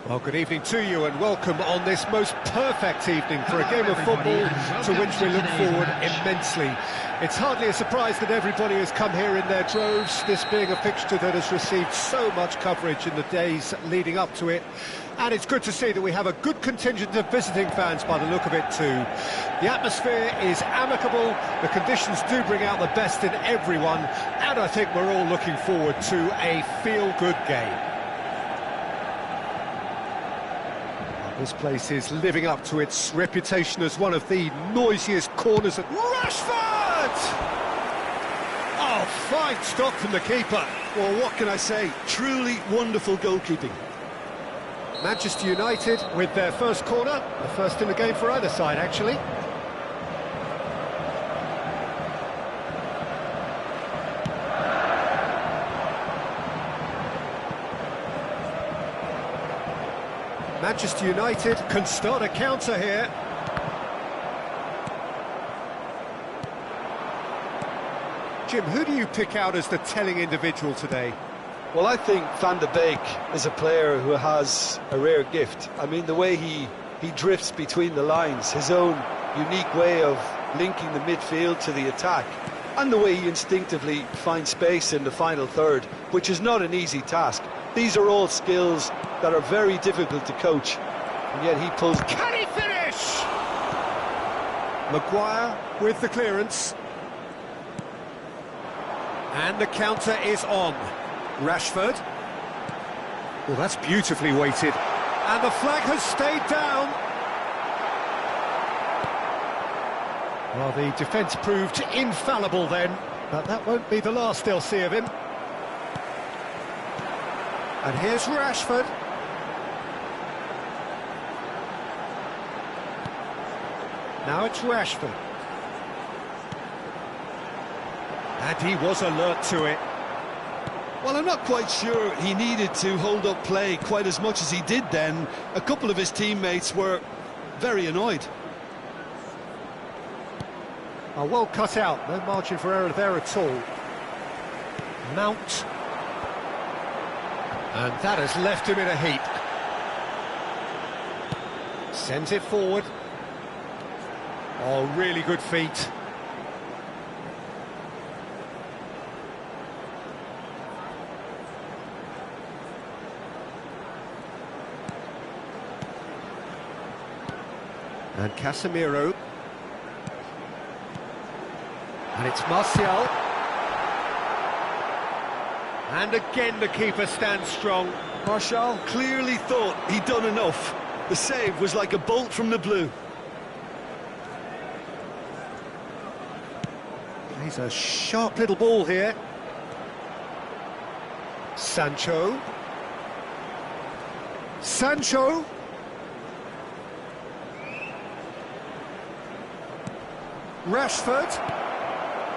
Well, good evening to you and welcome on this most perfect evening for a game of football to which we look forward immensely. It's hardly a surprise that everybody has come here in their droves, this being a fixture that has received so much coverage in the days leading up to it. And it's good to see that we have a good contingent of visiting fans by the look of it too. The atmosphere is amicable, the conditions do bring out the best in everyone, and I think we're all looking forward to a feel-good game. This place is living up to its reputation as one of the noisiest corners at Rashford! Oh, fine stop from the keeper. Well, what can I say? Truly wonderful goalkeeping. Manchester United with their first corner, the first in the game for either side, actually. Manchester United can start a counter here. Jim, who do you pick out as the telling individual today? Well, I think Van de Beek is a player who has a rare gift. I mean, the way he drifts between the lines, his own unique way of linking the midfield to the attack, and the way he instinctively finds space in the final third, which is not an easy task. These are all skills that are very difficult to coach, and yet he pulls... Can he finish? Maguire with the clearance. And the counter is on. Rashford. Well, that's beautifully weighted. And the flag has stayed down. Well, the defence proved infallible then, but that won't be the last they'll see of him. And here's Rashford. Now it's Rashford. And he was alert to it. Well, I'm not quite sure he needed to hold up play quite as much as he did then. A couple of his teammates were very annoyed. Oh, well cut out, no margin for error there at all. Mount. And that has left him in a heap. Sends it forward. Oh, really good feet. And Casemiro. And it's Martial. And again the keeper stands strong. Martial clearly thought he'd done enough. The save was like a bolt from the blue. He's a sharp little ball here. Sancho. Sancho. Rashford.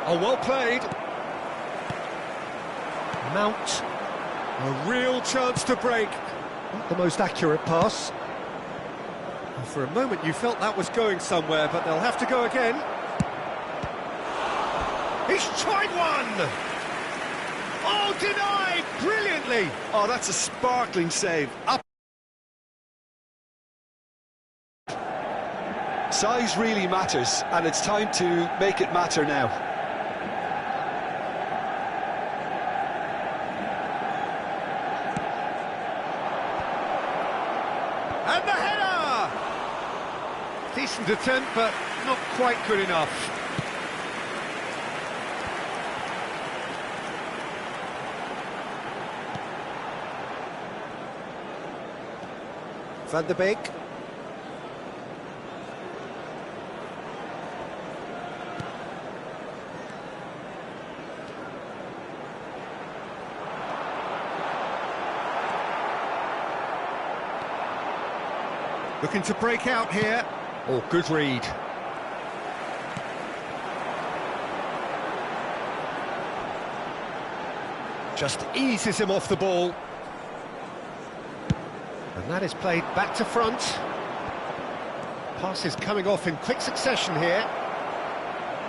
Oh, well played. Mount. A real chance to break. Not the most accurate pass. And for a moment you felt that was going somewhere, but they'll have to go again. He's tried one! Oh, denied! Brilliantly! Oh, that's a sparkling save. Up. Size really matters, and it's time to make it matter now. And the header! Decent attempt, but not quite good enough. Van de Beek. Looking to break out here. Oh, good read. Just eases him off the ball. And that is played back to front. Passes coming off in quick succession here.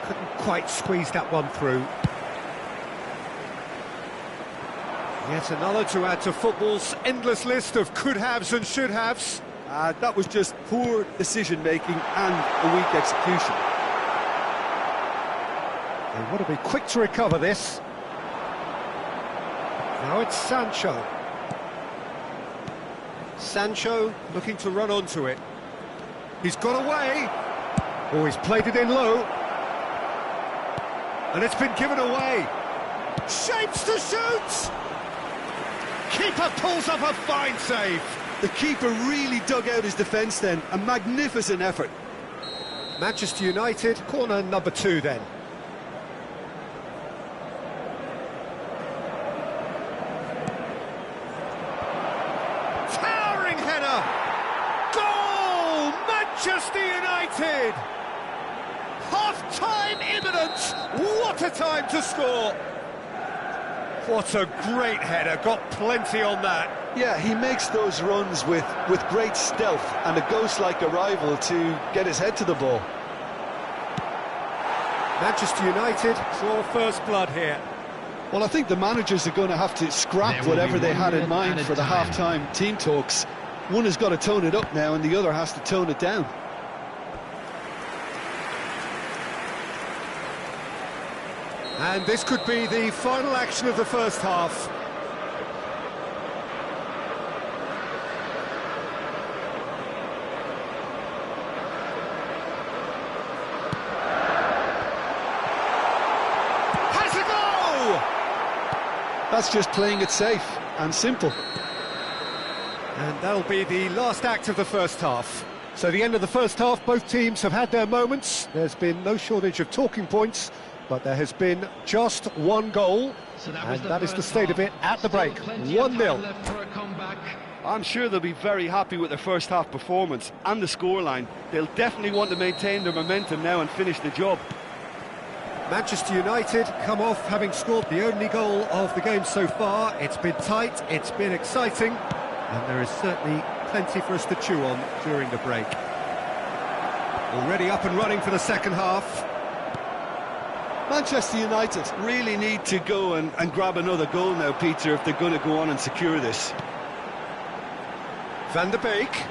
Couldn't quite squeeze that one through. Yet another to add to football's endless list of could-haves and should-haves. That was just poor decision-making and a weak execution. They want to be quick to recover this. Now it's Sancho. Sancho looking to run onto it. He's got away. Oh, he's played it in low. And it's been given away. Shapes to shoot! Keeper pulls up a fine save. The keeper really dug out his defence then. A magnificent effort. Manchester United, corner number 2 then. Towering header! Goal! Manchester United! Half-time imminent! What a time to score! What a great header, got plenty on that. Yeah, he makes those runs with great stealth and a ghost-like arrival to get his head to the ball. Manchester United draw first blood here. Well, I think the managers are going to have to scrap whatever they had in mind for the half-time team talks. One has got to tone it up now and the other has to tone it down. And this could be the final action of the first half. Has a goal! That's just playing it safe and simple. And that'll be the last act of the first half. So the end of the first half, both teams have had their moments. There's been no shortage of talking points. But there has been just one goal, and that is the state of it at the break, 1-0. I'm sure they'll be very happy with their first half performance and the scoreline. They'll definitely want to maintain their momentum now and finish the job. Manchester United come off having scored the only goal of the game so far. It's been tight, it's been exciting, and there is certainly plenty for us to chew on during the break. Already up and running for the second half. Manchester United Really need to go and grab another goal now, Peter, if they're going to go on and secure this. Van der Beek.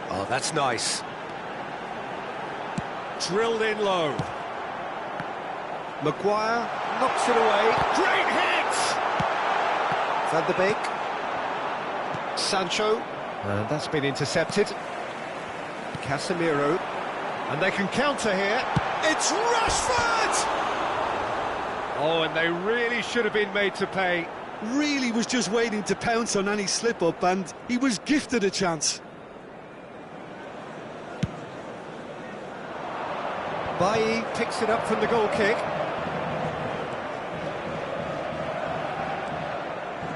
Oh, that's nice. Drilled in low. Maguire knocks it away. Great hit! Van der Beek. Sancho. And that's been intercepted. Casemiro. And they can counter here. It's Rashford! Oh, and they really should have been made to pay. really was just waiting to pounce on any slip-up, and he was gifted a chance. Bailly picks it up from the goal kick.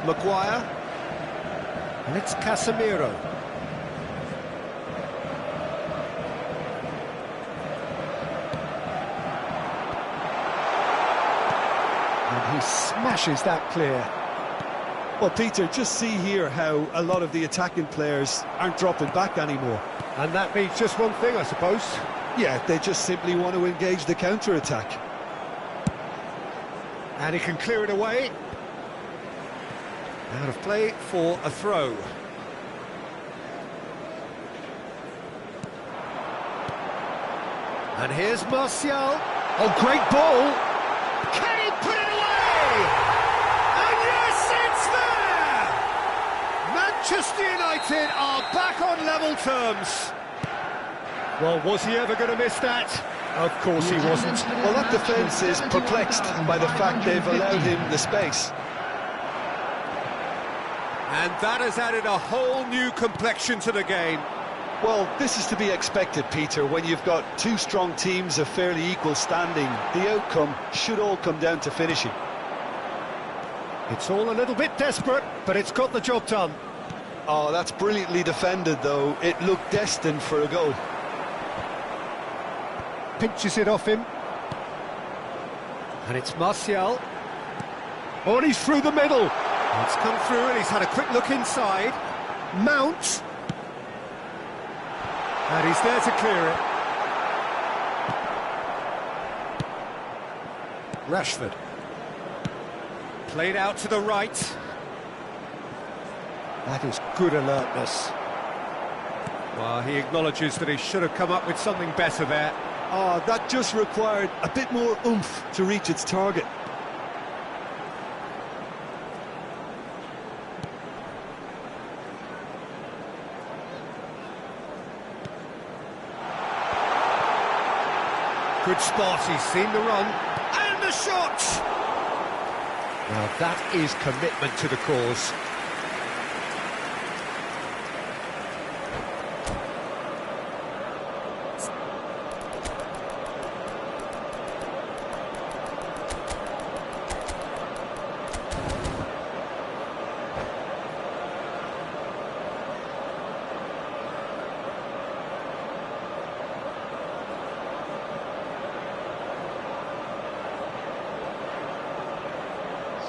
Maguire. And it's Casemiro. And he smashes that clear. Well, Peter, just see here how a lot of the attacking players aren't dropping back anymore. And that means just one thing, I suppose. Yeah, they just simply want to engage the counter-attack. And he can clear it away. Out of play for a throw. And here's Martial. Oh, great ball. Can he put it away? And yes, it's there! Manchester United are back on level terms. Well, was he ever going to miss that? Of course he wasn't. Well, that defence is perplexed by the fact they've allowed him the space. And that has added a whole new complexion to the game. Well, this is to be expected, Peter. When you've got two strong teams of fairly equal standing, the outcome should all come down to finishing. It's all a little bit desperate, but it's got the job done. Oh, that's brilliantly defended, though. It looked destined for a goal. Pinches it off him. And it's Martial. Oh, and he's through the middle. It's come through and he's had a quick look inside. Mount. And he's there to clear it. Rashford. Played out to the right. That is good alertness. Well, he acknowledges that he should have come up with something better there. Oh, that just required a bit more oomph to reach its target. Good spot, he's seen the run. And the shot! Now that is commitment to the cause.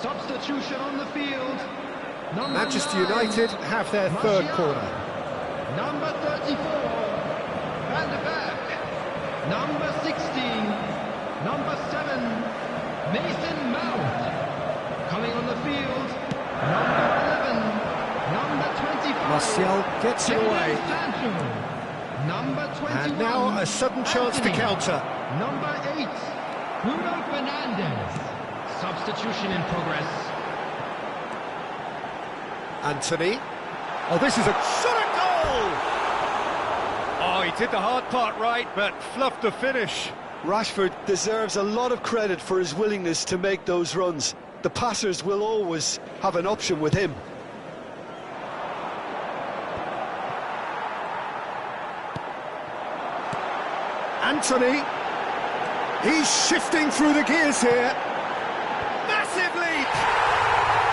Substitution on the field. Manchester United have their third corner. Number 34, Van de Beek. Number 16, number 7, Mason Mount. Coming on the field, number 11, number 25. Martial gets it away. Sancho. Number 21. And now a sudden chance to counter. Number 8, Bruno Fernandes. Substitution in progress. Anthony. Oh, this is a shot at goal! Oh, he did the hard part right, but fluffed the finish. Rashford deserves a lot of credit for his willingness to make those runs. The passers will always have an option with him. Anthony. He's shifting through the gears here. Massive leap!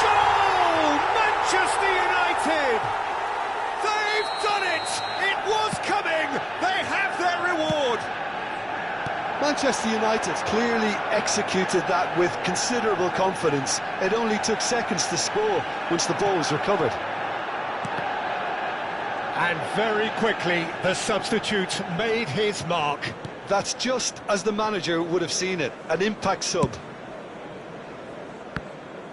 Goal! Manchester United! They've done it! It was coming! They have their reward! Manchester United clearly executed that with considerable confidence. It only took seconds to score once the ball was recovered. And very quickly, the substitute made his mark. That's just as the manager would have seen it, an impact sub.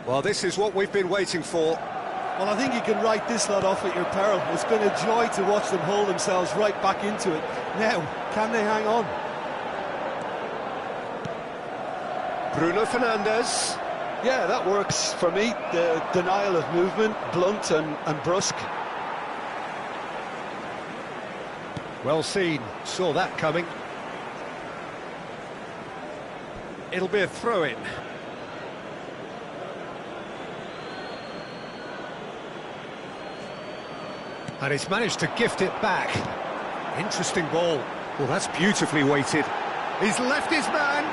Well, this is what we've been waiting for. Well, I think you can write this lot off at your peril. It's been a joy to watch them hold themselves right back into it. Now, can they hang on? Bruno Fernandes. Yeah, that works for me. The denial of movement, blunt and brusque. Well seen, saw that coming. It'll be a throw-in. And he's managed to gift it back. Interesting ball. Well, that's beautifully weighted. He's left his man.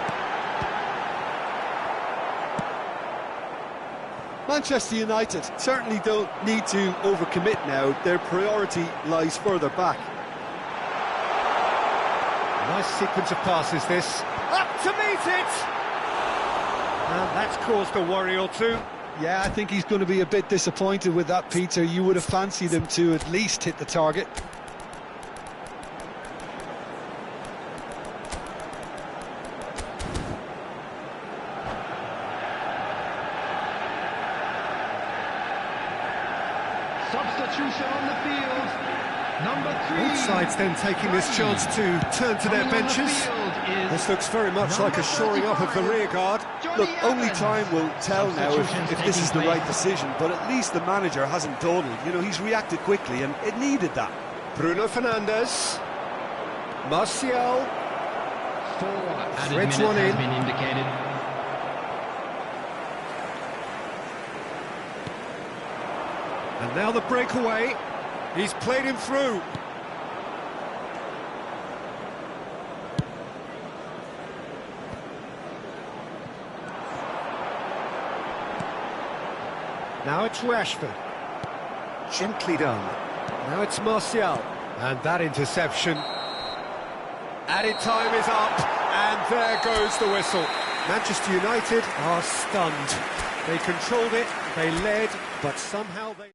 Manchester United certainly don't need to overcommit now. Their priority lies further back. Nice sequence of passes, this. Up to meet it! And that's caused a worry or two. Yeah, I think he's going to be a bit disappointed with that, Peter. You would have fancied him to at least hit the target. Substitution on the field. Number 3. Both sides then taking this chance to turn to their benches. This looks very much like a shoring up of the rear guard. Look, only time will tell now if this is the right decision, but at least the manager hasn't dawdled. You know, he's reacted quickly, and it needed that. Bruno Fernandes. Martial. 4 added Threads minutes one has in. been indicated. And now the breakaway. He's played him through. Now it's Rashford. Gently done. Now it's Martial. And that interception. Added time is up. And there goes the whistle. Manchester United are stunned. They controlled it, they led, but somehow they...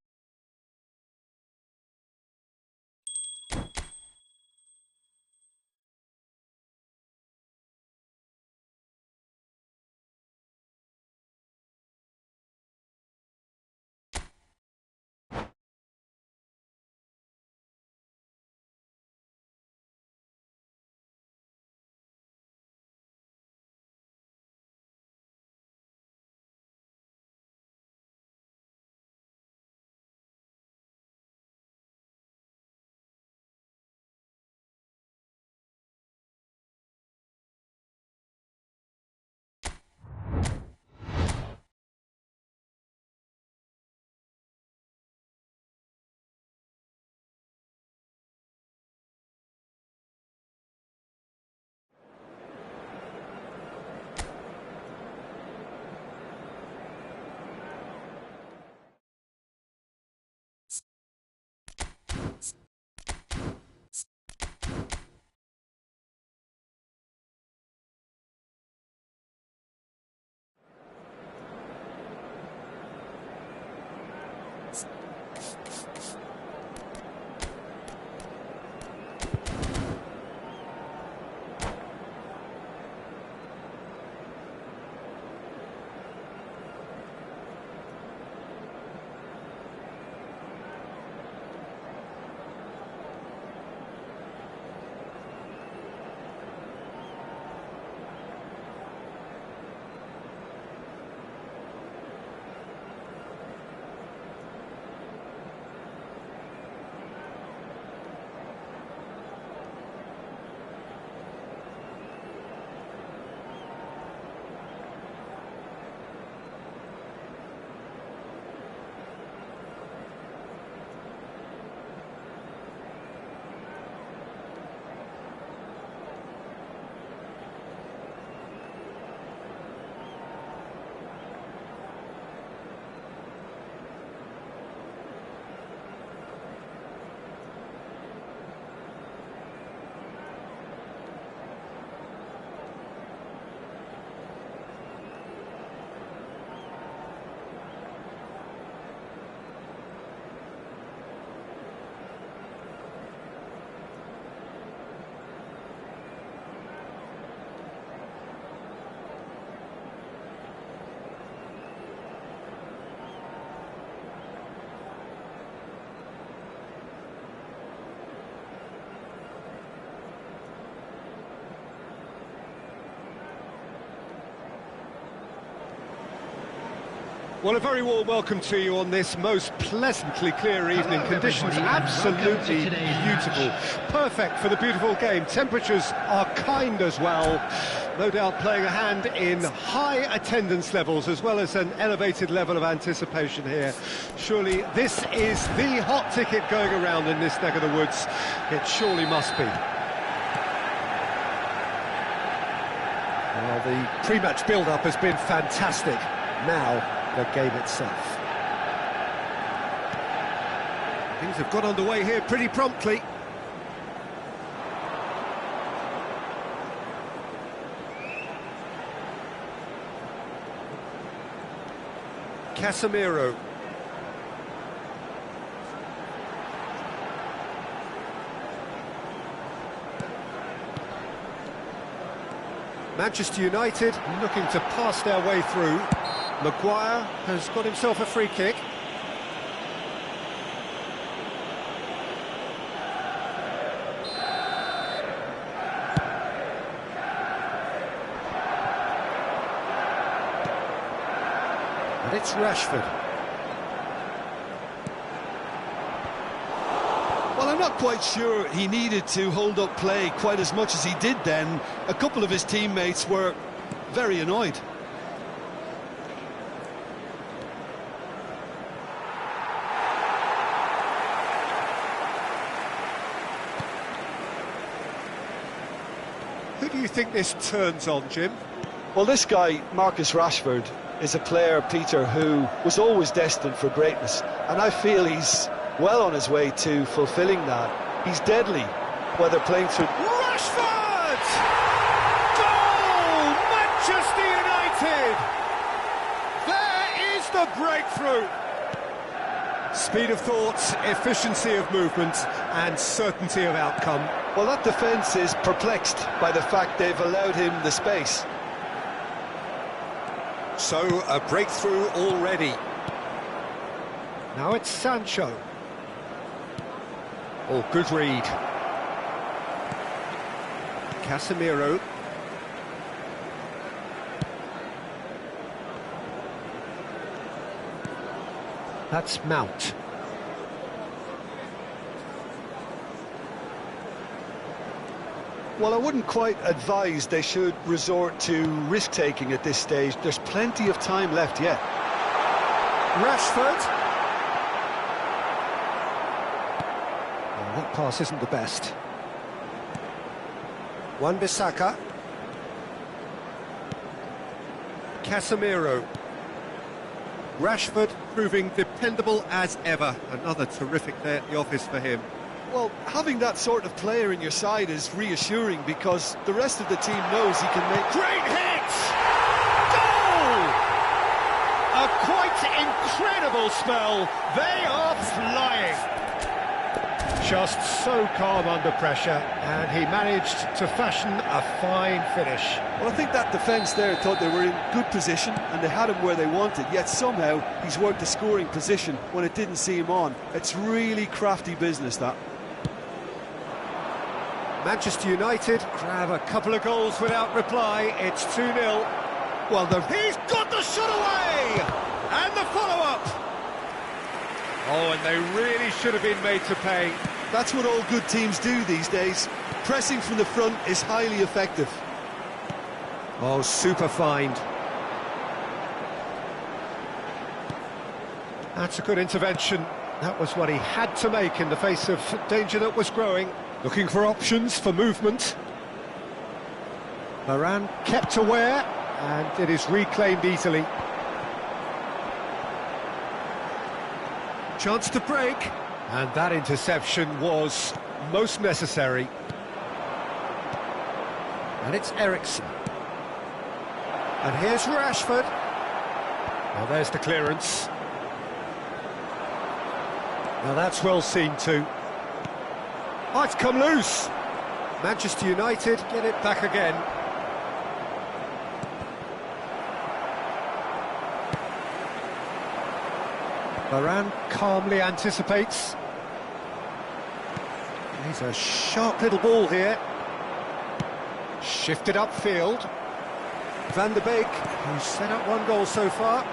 Well, a very warm welcome to you on this most pleasantly clear evening. Hello, Conditions everybody. absolutely beautiful. Perfect for the beautiful game. Temperatures are kind as well. No doubt playing a hand in high attendance levels as well as an elevated level of anticipation here. Surely this is the hot ticket going around in this neck of the woods. It surely must be. Well, the pre-match build-up has been fantastic. Now, the game itself. Things have got underway here pretty promptly. Casemiro. Manchester United looking to pass their way through. Maguire has got himself a free kick. And it's Rashford. Well, I'm not quite sure he needed to hold up play quite as much as he did then. A couple of his teammates were very annoyed. Who do you think this turns on, Jim? Well, this guy, Marcus Rashford, is a player, Peter, who was always destined for greatness. And I feel he's well on his way to fulfilling that. He's deadly, whether playing through... Rashford! Goal! Manchester United! There is the breakthrough! Speed of thought, efficiency of movement, and certainty of outcome. Well, that defence is perplexed by the fact they've allowed him the space. So, a breakthrough already. Now it's Sancho. Oh, good read. Casemiro. That's Mount. Well, I wouldn't quite advise they should resort to risk-taking at this stage. There's plenty of time left yet. Rashford. Oh, that pass isn't the best. Wan-Bissaka. Casemiro. Rashford proving dependable as ever. Another terrific day at the office for him. Well, having that sort of player in your side is reassuring because the rest of the team knows he can make... Great hit! Goal! A quite incredible spell. They are flying. Just so calm under pressure, and he managed to fashion a fine finish. Well, I think that defence there thought they were in good position and they had him where they wanted, yet somehow he's worked a scoring position when it didn't see him on. It's really crafty business, that. Manchester United grab a couple of goals without reply. It's 2-0. Well, he's got the shot away! And the follow-up! Oh, and they really should have been made to pay. That's what all good teams do these days. Pressing from the front is highly effective. Oh, super find. That's a good intervention. That was what he had to make in the face of danger that was growing. Looking for options for movement. Varane kept aware, and it is reclaimed easily. Chance to break, and that interception was most necessary. And it's Eriksen. And here's Rashford. Now there's the clearance. Now that's well seen too. Oh, it's come loose. Manchester United get it back again. Varane calmly anticipates. He's a sharp little ball here. Shifted upfield. Van der Beek, who's set up one goal so far.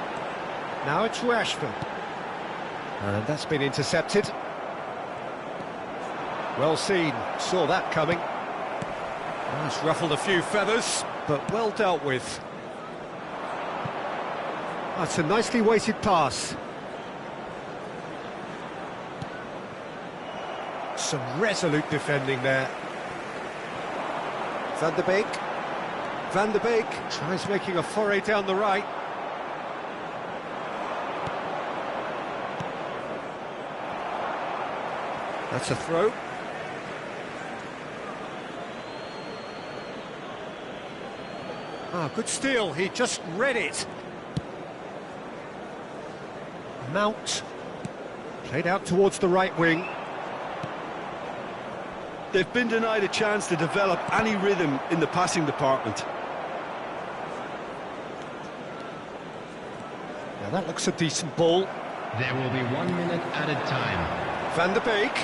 Now it's Rashford. And that's been intercepted. Well seen, saw that coming. Well, it's ruffled a few feathers, but well dealt with. That's a nicely weighted pass. Some resolute defending there. Van der Beek. Van der Beek tries making a foray down the right. That's a throw. Ah, good steal, he just read it. Mount. Played out towards the right wing. They've been denied a chance to develop any rhythm in the passing department. Now that looks a decent ball. There will be 1 minute added time. Van der Beek.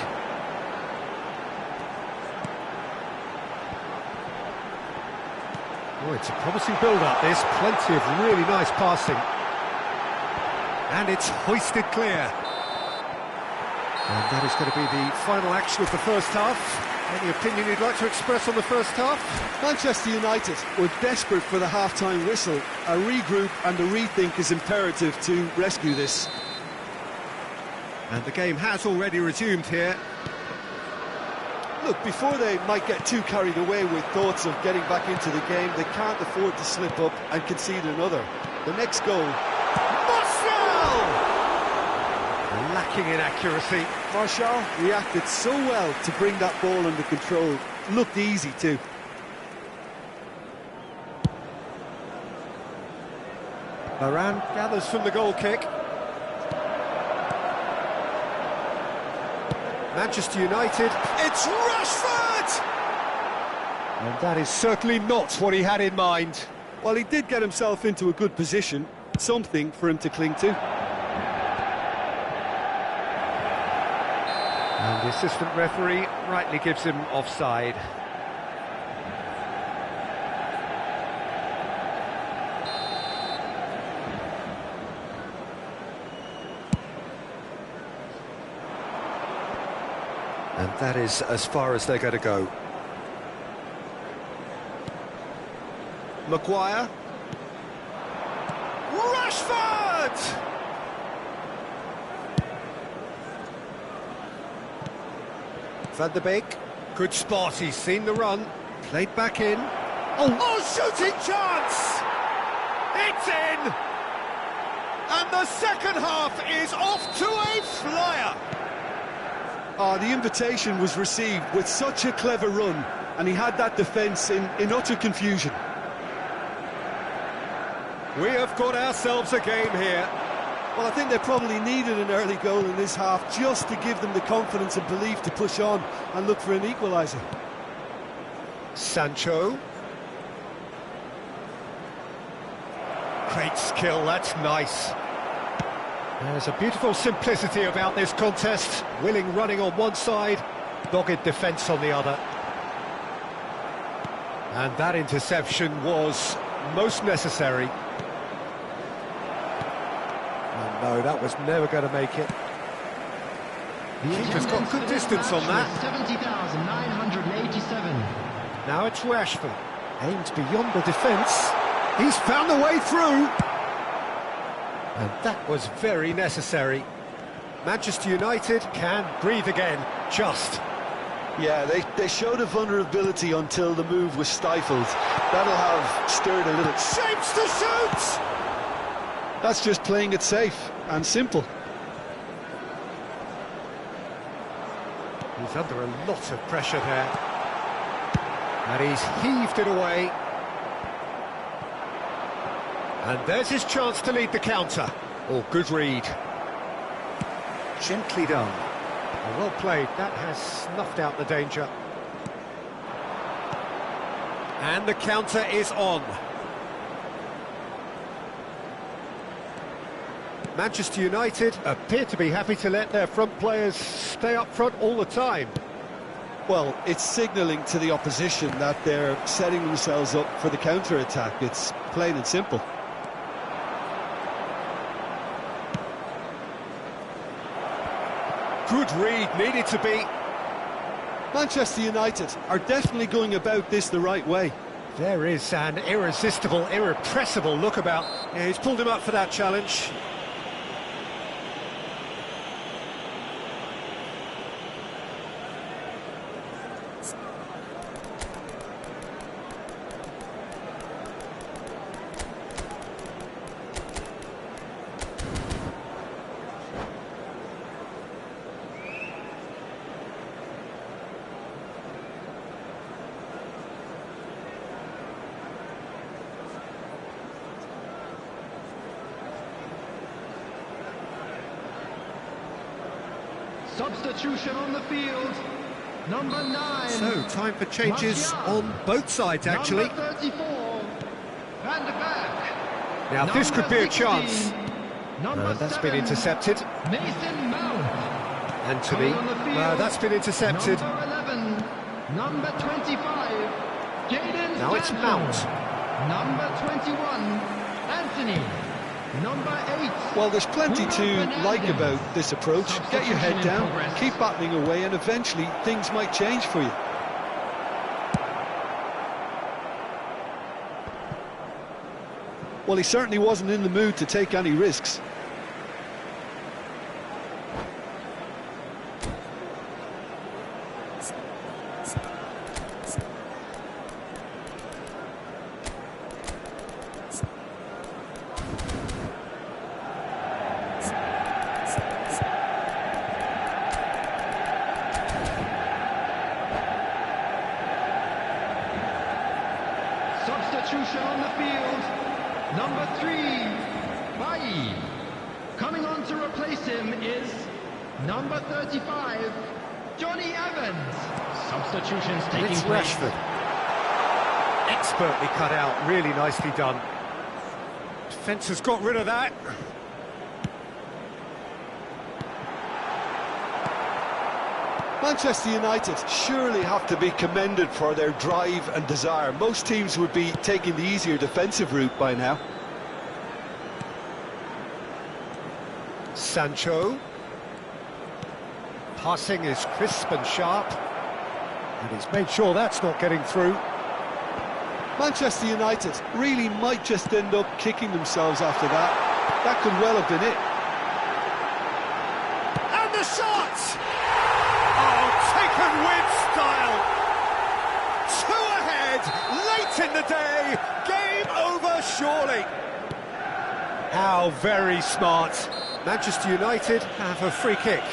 Oh, it's a promising build-up, this. Plenty of really nice passing. And it's hoisted clear. And that is going to be the final action of the first half. Any opinion you'd like to express on the first half? Manchester United were desperate for the half-time whistle. A regroup and a rethink is imperative to rescue this. And the game has already resumed here. Look, before they might get too carried away with thoughts of getting back into the game, they can't afford to slip up and concede another. The next goal... Martial! Lacking in accuracy. Martial reacted so well to bring that ball under control. Looked easy too. Varane gathers from the goal kick. Manchester United, it's Rashford! And that is certainly not what he had in mind. Well, he did get himself into a good position, something for him to cling to. And the assistant referee rightly gives him offside. And that is as far as they're going to go. Maguire. Rashford! Van der Beek. Good spot, he's seen the run. Played back in. Oh, shooting chance! It's in! And the second half is off to a flyer! The invitation was received with such a clever run, and he had that defence in utter confusion. We have got ourselves a game here. Well, I think they probably needed an early goal in this half just to give them the confidence and belief to push on and look for an equaliser. Sancho. Great skill, that's nice. There's a beautiful simplicity about this contest. Willing running on one side, dogged defence on the other. And that interception was most necessary. Oh no, that was never going to make it. The keeper's got good distance on that. 70,987. Now it's Rashford. Aims beyond the defence. He's found a way through. And that was very necessary. Manchester United can breathe again, just. Yeah, they showed a vulnerability until the move was stifled. That'll have stirred a little. Shapes to shoot! That's just playing it safe and simple. He's under a lot of pressure there. And he's heaved it away. And there's his chance to lead the counter. Oh, good read. Gently done. Well played, that has snuffed out the danger. And the counter is on. Manchester United appear to be happy to let their front players stay up front all the time. Well, it's signalling to the opposition that they're setting themselves up for the counter-attack. It's plain and simple. Good read, needed to be. Manchester United are definitely going about this the right way. There is an irresistible, irrepressible look about. Yeah, he's pulled him up for that challenge. Substitution on the field. Number 9. So, time for changes on both sides, actually. Number 34. Van de Beek. Now, this could be a 16, chance. Number That's 7, been intercepted. Mason Mount. Anthony. Coming on the field, That's been intercepted. Number 11. Number 25. Jadon Now it's Sancho. Mount. Number 21. Anthony. Number 8. Well, there's plenty to like about this approach. Get your head down, keep battling away, and eventually things might change for you. Well, he certainly wasn't in the mood to take any risks. Substitution on the field. Number 3, Bai. Coming on to replace him is number 35, Johnny Evans. Substitutions taking It's place. Rashford. Expertly cut out, really nicely done. Defence has got rid of that. Manchester United surely have to be commended for their drive and desire. Most teams would be taking the easier defensive route by now. Sancho. Passing is crisp and sharp. And he's made sure that's not getting through. Manchester United really might just end up kicking themselves after that. That could well have been it. And the shot! Oh, taken with style! 2 ahead, late in the day, game over surely. How very smart. Manchester United have a free kick.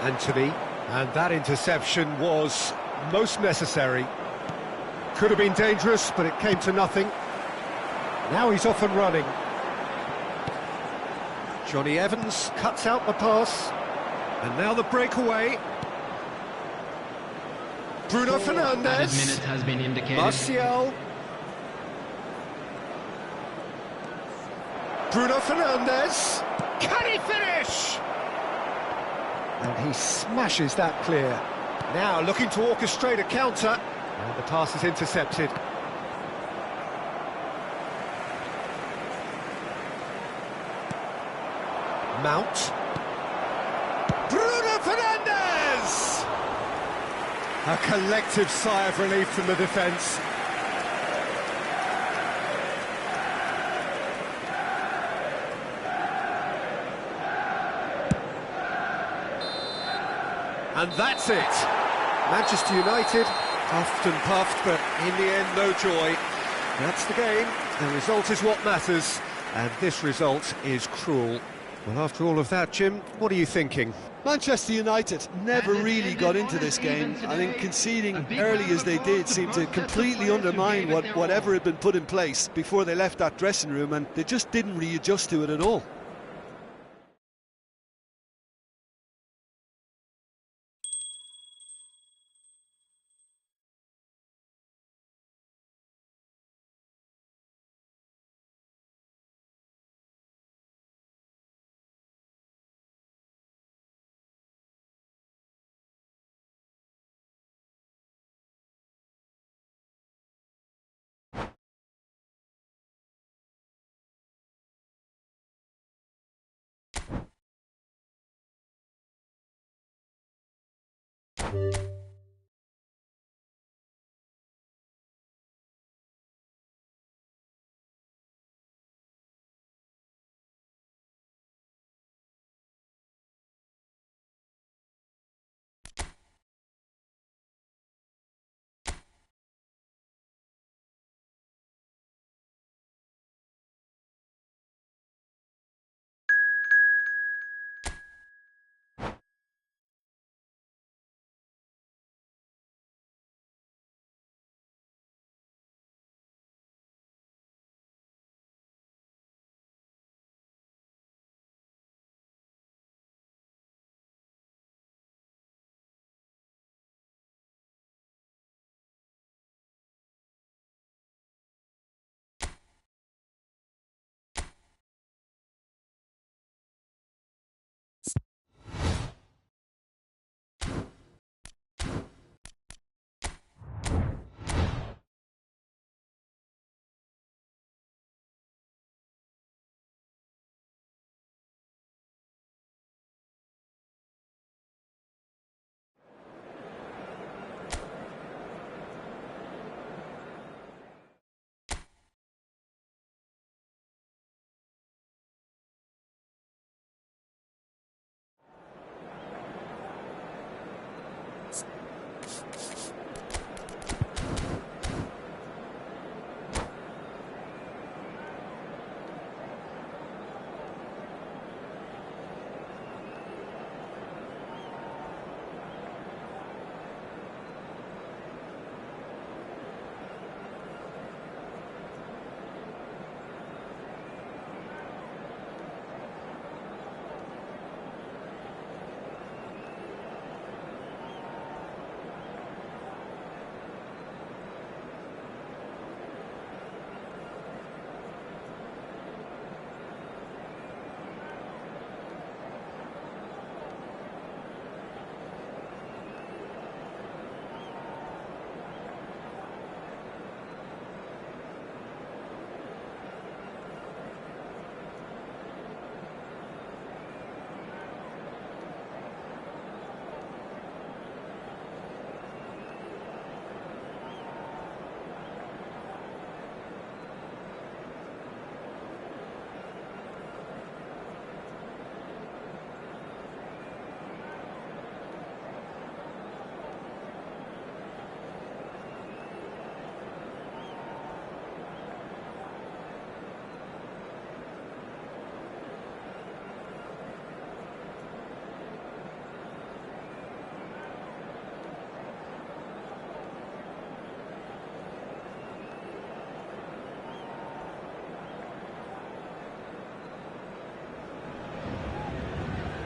Anthony, and that interception was most necessary. Could have been dangerous, but it came to nothing. Now he's off and running. Johnny Evans cuts out the pass, and now the breakaway. Bruno Added Fernandes, minute has been indicated. Martial. Bruno Fernandes, can he finish? And he smashes that clear. Now looking to orchestrate a counter, and the pass is intercepted. Mount. Bruno Fernandes! A collective sigh of relief from the defence. And that's it. Manchester United, puffed and puffed, but in the end, no joy. That's the game. The result is what matters, and this result is cruel. Well, after all of that, Jim, what are you thinking? Manchester United never really got into this game. I think conceding early as they did seemed to completely undermine whatever had been put in place before they left that dressing room, and they just didn't readjust to it at all.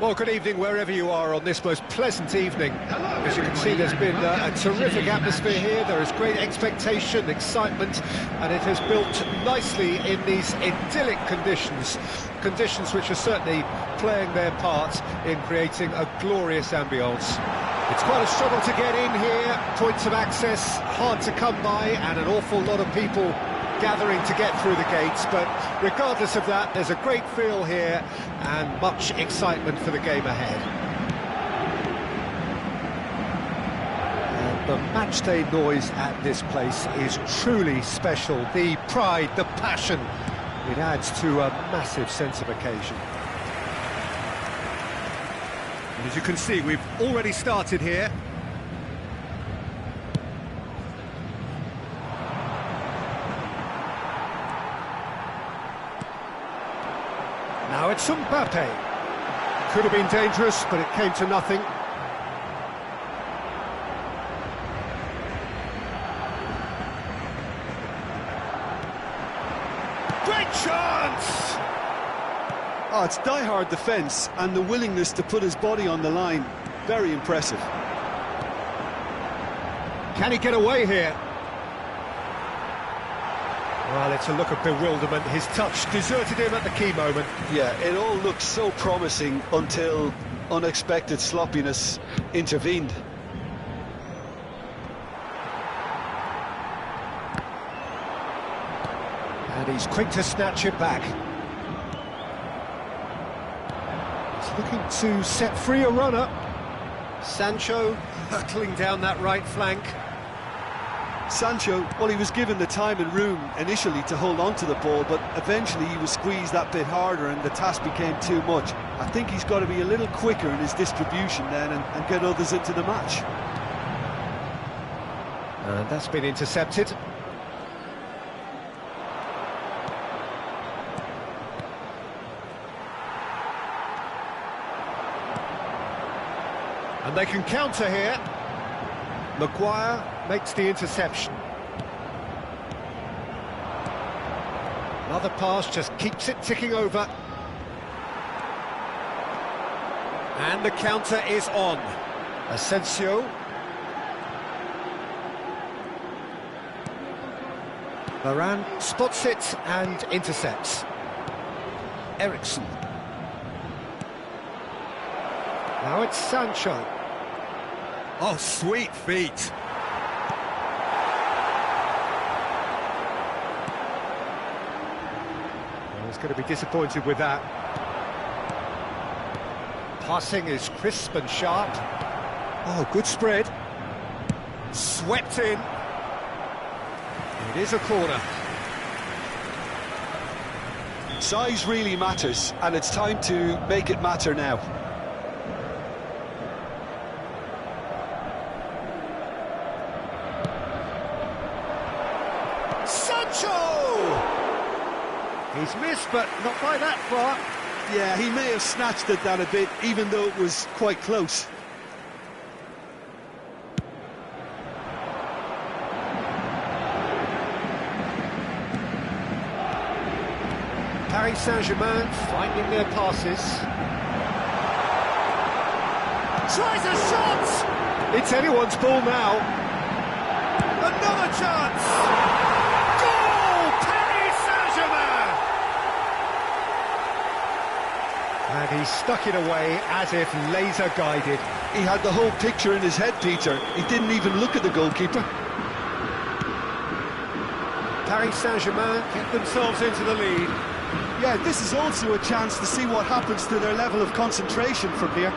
Well, good evening wherever you are on this most pleasant evening. As you can see, there's been a terrific atmosphere here. There is great expectation, excitement, and it has built nicely in these idyllic conditions. Conditions which are certainly playing their part in creating a glorious ambience. It's quite a struggle to get in here, points of access hard to come by, and an awful lot of people gathering to get through the gates, but regardless of that, there's a great feel here and much excitement for the game ahead. And the matchday noise at this place is truly special. The pride, the passion, it adds to a massive sense of occasion. And as you can see, we've already started here. Now it's Mbappe. Could have been dangerous, but it came to nothing. Great chance! Oh, it's die-hard defence and the willingness to put his body on the line. Very impressive. Can he get away here? Well, it's a look of bewilderment. His touch deserted him at the key moment. Yeah, it all looked so promising until unexpected sloppiness intervened. And he's quick to snatch it back. He's looking to set free a runner. Sancho hurtling down that right flank. Sancho, well, he was given the time and room initially to hold on to the ball, but eventually he was squeezed that bit harder and the task became too much. I think he's got to be a little quicker in his distribution then and get others into the match. And that's been intercepted. And they can counter here. Maguire makes the interception. Another pass just keeps it ticking over. And the counter is on. Asensio. Varane spots it and intercepts. Eriksen. Now it's Sancho. Oh, sweet feet. Well, he's going to be disappointed with that. Passing is crisp and sharp. Oh, good spread. Swept in. It is a corner. Size really matters, and it's time to make it matter now. He's missed, but not by that far. Yeah, he may have snatched it down a bit, even though it was quite close. Paris Saint-Germain finding their passes. Tries a shot! It's anyone's ball now. Another chance! And he stuck it away as if laser-guided. He had the whole picture in his head, Peter. He didn't even look at the goalkeeper. Paris Saint-Germain get themselves into the lead. Yeah, this is also a chance to see what happens to their level of concentration from here.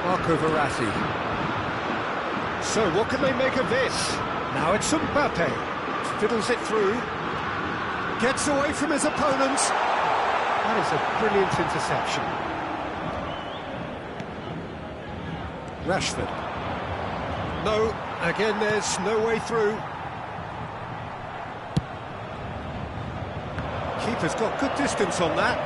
Marco Verratti. So what can they make of this? Now it's Mbappe. Fiddles it through. Gets away from his opponents. That is a brilliant interception. Rashford. No, again there's no way through. Keeper's got good distance on that.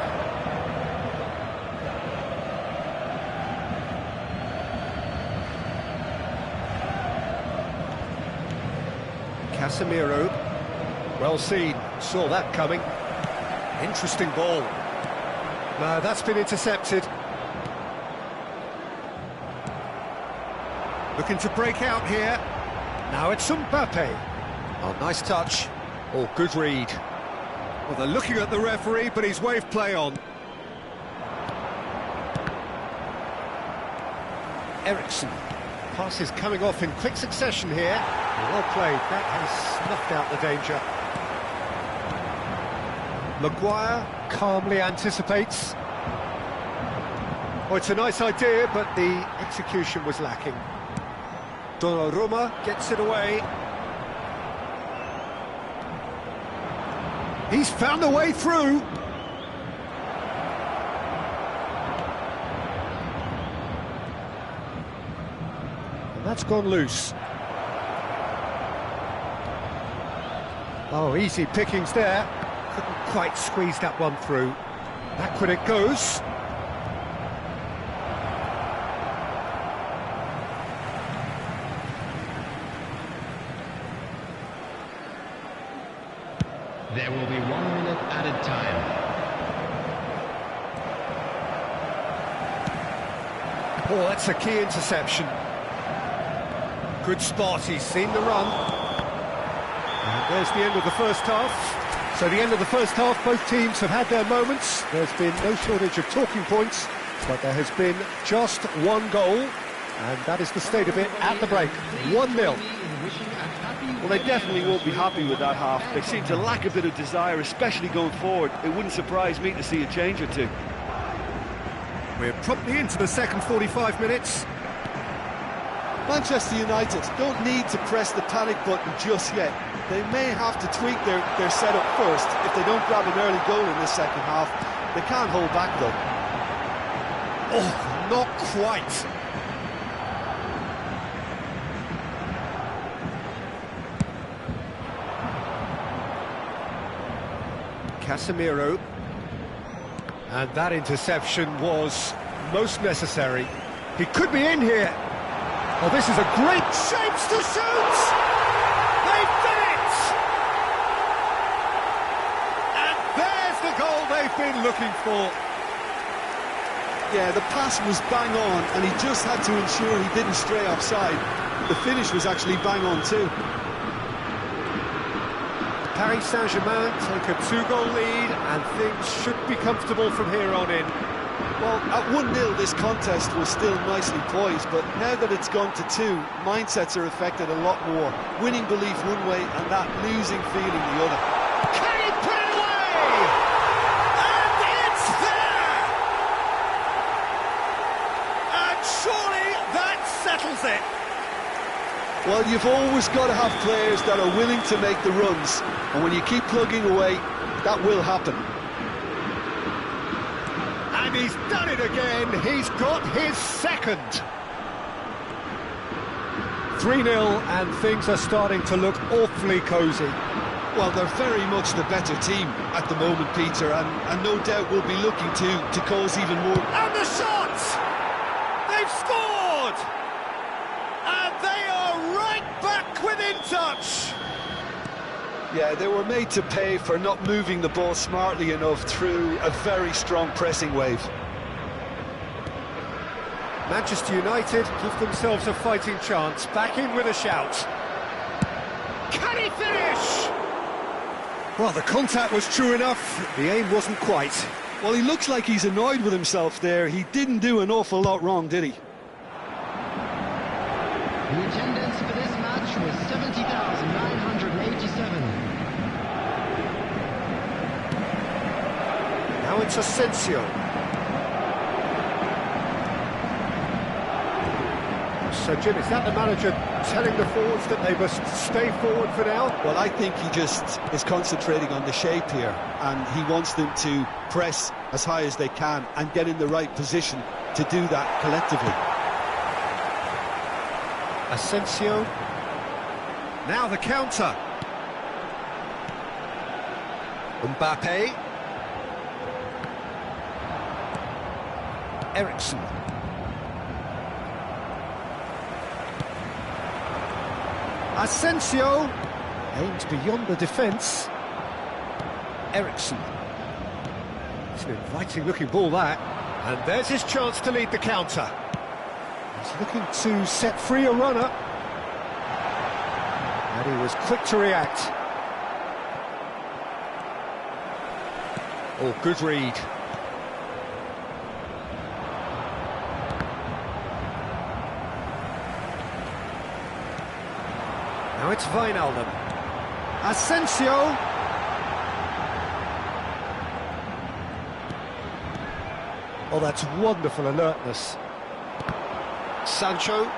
Casemiro. Well seen, saw that coming. Interesting ball. No, that's been intercepted. Looking to break out here. Now it's Mbappe. Oh, nice touch. Oh, good read. Well, they're looking at the referee, but he's waved play on. Eriksen. Pass is coming off in quick succession here. Well played, that has snuffed out the danger. Maguire calmly anticipates. Oh, it's a nice idea, but the execution was lacking. Donnarumma gets it away. He's found a way through. And that's gone loose. Oh, easy pickings there. Couldn't quite squeeze that one through. Backward it goes. There will be 1 minute added time. Oh, that's a key interception. Good spot, he's seen the run. And there's the end of the first half. So the end of the first half, both teams have had their moments. There's been no shortage of talking points, but there has been just one goal, and that is the state of it at the break. 1-0. Well, they definitely won't be happy with that half. They seem to lack a bit of desire, especially going forward. It wouldn't surprise me to see a change or two. We're promptly into the second 45 minutes. Manchester United don't need to press the panic button just yet. They may have to tweak their setup first if they don't grab an early goal in the second half. They can't hold back though. Oh, not quite. Casemiro. And that interception was most necessary. He could be in here. Oh, this is a great chance to shoot! They've done it! And there's the goal they've been looking for. Yeah, the pass was bang on, and he just had to ensure he didn't stray offside. The finish was actually bang on too. Paris Saint-Germain take a 2-goal lead, and things should be comfortable from here on in. Well, at 1-0 this contest was still nicely poised, but now that it's gone to 2, mindsets are affected a lot more. Winning belief one way and that losing feeling the other. Can he put it away? And it's there! And surely that settles it. Well, you've always got to have players that are willing to make the runs, and when you keep plugging away, that will happen. And he's done it again. He's got his second. 3-0, and things are starting to look awfully cosy. Well, they're very much the better team at the moment, Peter, and no doubt will be looking to cause even more. And the shot! They've scored! And they are right back within touch. Yeah, they were made to pay for not moving the ball smartly enough through a very strong pressing wave. Manchester United give themselves a fighting chance. Back in with a shout. Can he finish? Well, the contact was true enough. The aim wasn't quite. Well, he looks like he's annoyed with himself there. He didn't do an awful lot wrong, did he? The attendance for this match was 70,987. Now it's Asensio. So, Jim, is that the manager telling the forwards that they must stay forward for now? Well, I think he just is concentrating on the shape here, and he wants them to press as high as they can and get in the right position to do that collectively. Asensio. Now the counter. Mbappe. Ericsson. Asensio aims beyond the defence. Ericsson. It's an inviting looking ball, that. And there's his chance to lead the counter. He's looking to set free a runner. And he was quick to react. Oh, good read. Now it's Wijnaldum. Asensio. Oh, that's wonderful alertness. Sancho.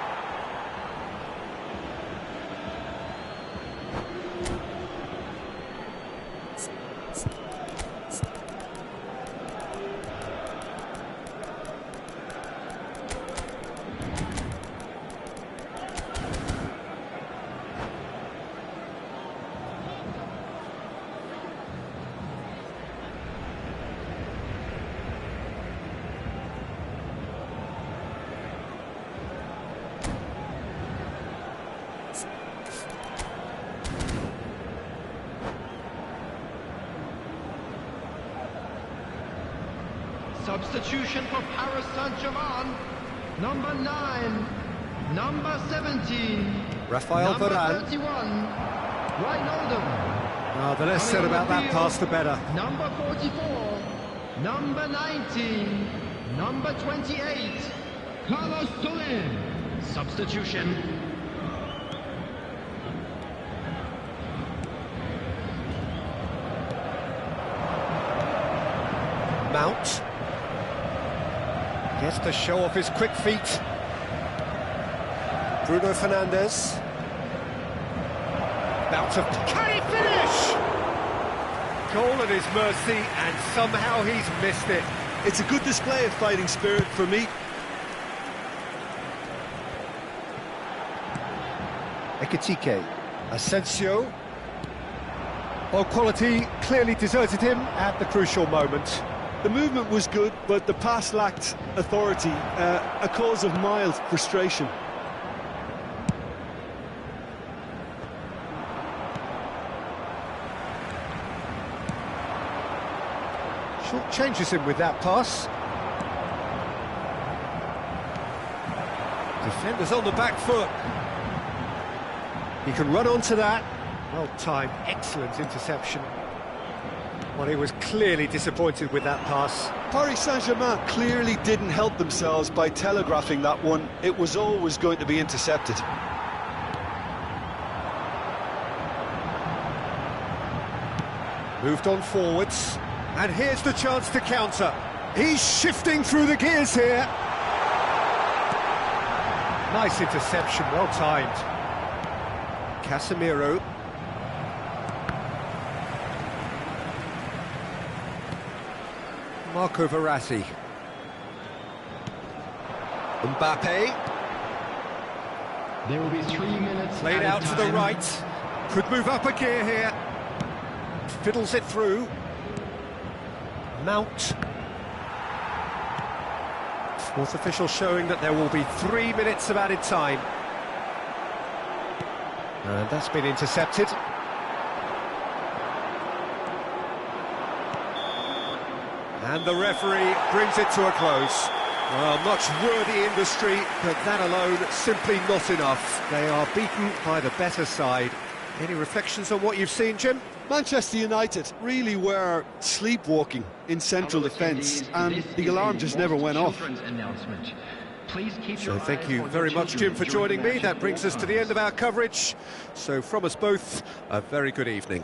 Substitution for Paris Saint-Germain. Number 9, number 17, Rafael number Varane. 31, Wijnaldum. Oh, the less said about that pass, the better. Number 44, number 19, number 28, Carlos Soler. Substitution. Mount. Gets to show off his quick feet. Bruno Fernandes. Bout of... Can he finish? Goal at his mercy, and somehow he's missed it. It's a good display of fighting spirit for me. Ekitike. Asensio. Well, quality clearly deserted him at the crucial moment. The movement was good, but the pass lacked authority, a cause of mild frustration. Short changes him with that pass. Defenders on the back foot. He can run onto that. Well timed, excellent interception. Well, he was clearly disappointed with that pass. Paris Saint-Germain clearly didn't help themselves by telegraphing that one. It was always going to be intercepted. Moved on forwards. And here's the chance to counter. He's shifting through the gears here. Nice interception, well timed. Casemiro. Marco Verratti. Mbappe. There will be 3 minutes. Played out to the right. Could move up a gear here. Fiddles it through. Mount. Fourth official showing that there will be 3 minutes of added time. And that's been intercepted. And the referee brings it to a close. Well, much worthy industry, but that alone simply not enough. They are beaten by the better side. Any reflections on what you've seen, Jim? Manchester United really were sleepwalking in central defence, and the alarm just never went off. So thank you very much, Jim, for joining me. That brings us to the end of our coverage. So from us both, a very good evening.